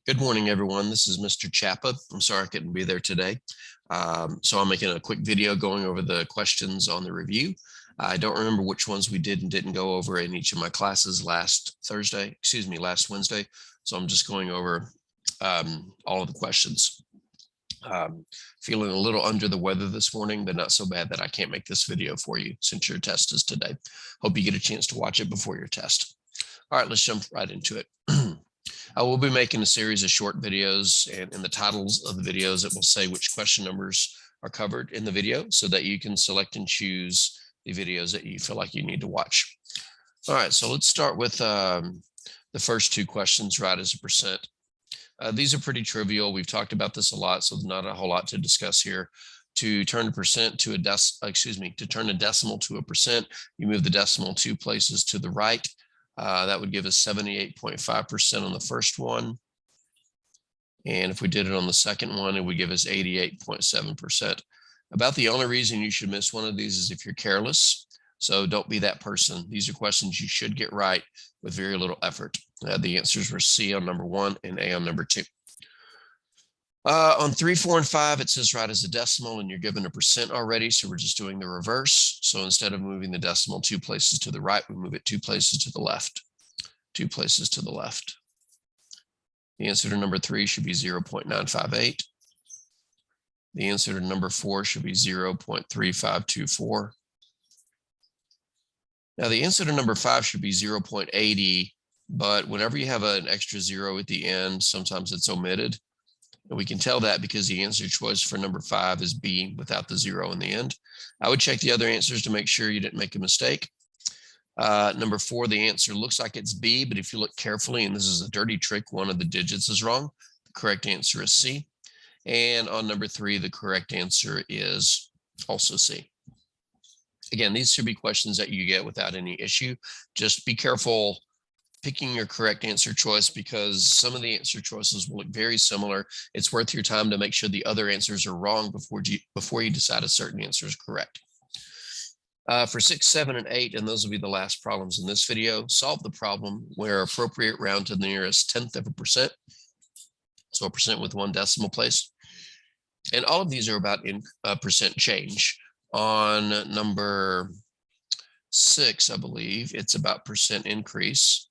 Good morning, everyone. This is Mr. Chapa. I'm sorry I couldn't be there today. So I'm making a quick video going over the questions on the review. I don't remember which ones we did and didn't go over in each of my classes last Wednesday. So I'm just going over all of the questions. Feeling a little under the weather this morning, but not so bad that I can't make this video for you since your test is today. Hope you get a chance to watch it before your test. All right, let's jump right into it. I will be making a series of short videos, and in the titles of the videos, it will say which question numbers are covered in the video so that you can select and choose the videos that you feel like you need to watch. All right, so let's start with the first two questions, right as a percent. These are pretty trivial. We've talked about this a lot, so there's not a whole lot to discuss here. To turn a percent to to turn a decimal to a percent, you move the decimal 2 places to the right. That would give us 78.5% on the first one. And if we did it on the second one, it would give us 88.7%. About the only reason you should miss one of these is if you're careless. So don't be that person. These are questions you should get right with very little effort. The answers were C on number 1 and A on number 2. On 3, 4, and 5, it says right as a decimal, and you're given a percent already, so we're just doing the reverse. So instead of moving the decimal 2 places to the right, we move it 2 places to the left. 2 places to the left. The answer to number 3 should be 0.958. The answer to number 4 should be 0.3524. Now the answer to number 5 should be 0.80, but whenever you have an extra 0 at the end, sometimes it's omitted. And we can tell that because the answer choice for number 5 is B without the 0 in the end. I would check the other answers to make sure you didn't make a mistake. Number 4, the answer looks like it's B, but if you look carefully, and this is a dirty trick, one of the digits is wrong. The correct answer is C. And on number 3, the correct answer is also C. Again, these should be questions that you get without any issue. Just be careful picking your correct answer choice because some of the answer choices will look very similar. It's worth your time to make sure the other answers are wrong before you decide a certain answer is correct. For 6, 7, and 8, and those will be the last problems in this video, solve the problem where appropriate round to the nearest tenth of a percent. So a percent with 1 decimal place. And all of these are about percent change. On number 6, I believe, it's about percent increase.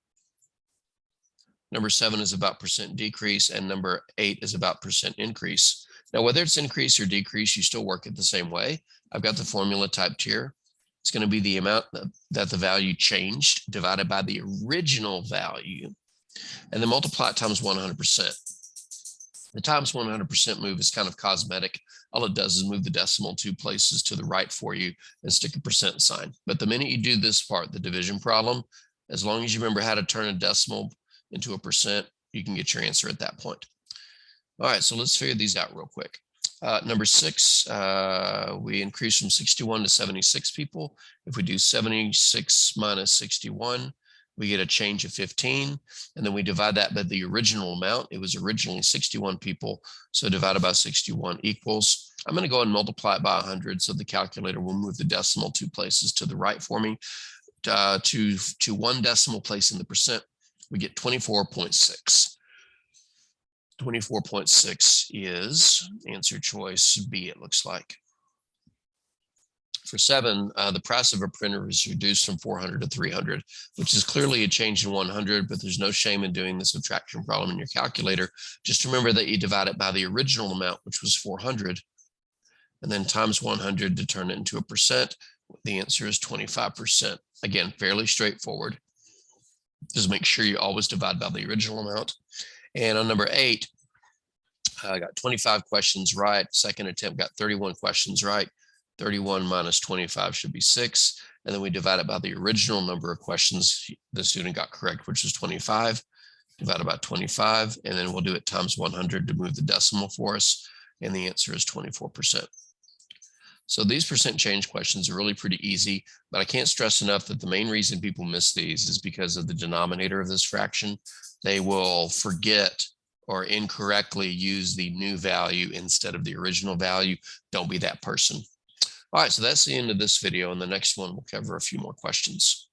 Number 7 is about percent decrease, and number 8 is about percent increase. Now, whether it's increase or decrease, you still work it the same way. I've got the formula typed here. It's going to be the amount that the value changed divided by the original value, and then multiply it times 100%. The times 100% move is kind of cosmetic. All it does is move the decimal 2 places to the right for you and stick a percent sign. But the minute you do this part, the division problem, as long as you remember how to turn a decimal into a percent, you can get your answer at that point. All right, so let's figure these out real quick. Number 6, we increase from 61 to 76 people. If we do 76 minus 61, we get a change of 15, and then we divide that by the original amount. It was originally 61 people, so divided by 61 equals. I'm going to go and multiply it by 100, so the calculator will move the decimal 2 places to the right for me. To 1 decimal place in the percent, we get 24.6. 24.6 is answer choice B, it looks like. For 7, the price of a printer is reduced from 400 to 300, which is clearly a change in 100, but there's no shame in doing the subtraction problem in your calculator. Just remember that you divide it by the original amount, which was 400, and then times 100 to turn it into a percent. The answer is 25%. Again, fairly straightforward. Just make sure you always divide by the original amount. And on number 8, I got 25 questions right. Second attempt got 31 questions right. 31 minus 25 should be 6. And then we divide it by the original number of questions the student got correct, which is 25, divided by 25. And then we'll do it times 100 to move the decimal for us. And the answer is 24%. So these percent change questions are really pretty easy, but I can't stress enough that the main reason people miss these is because of the denominator of this fraction. They will forget or incorrectly use the new value instead of the original value. Don't be that person. All right, so that's the end of this video. In the next one, we'll cover a few more questions.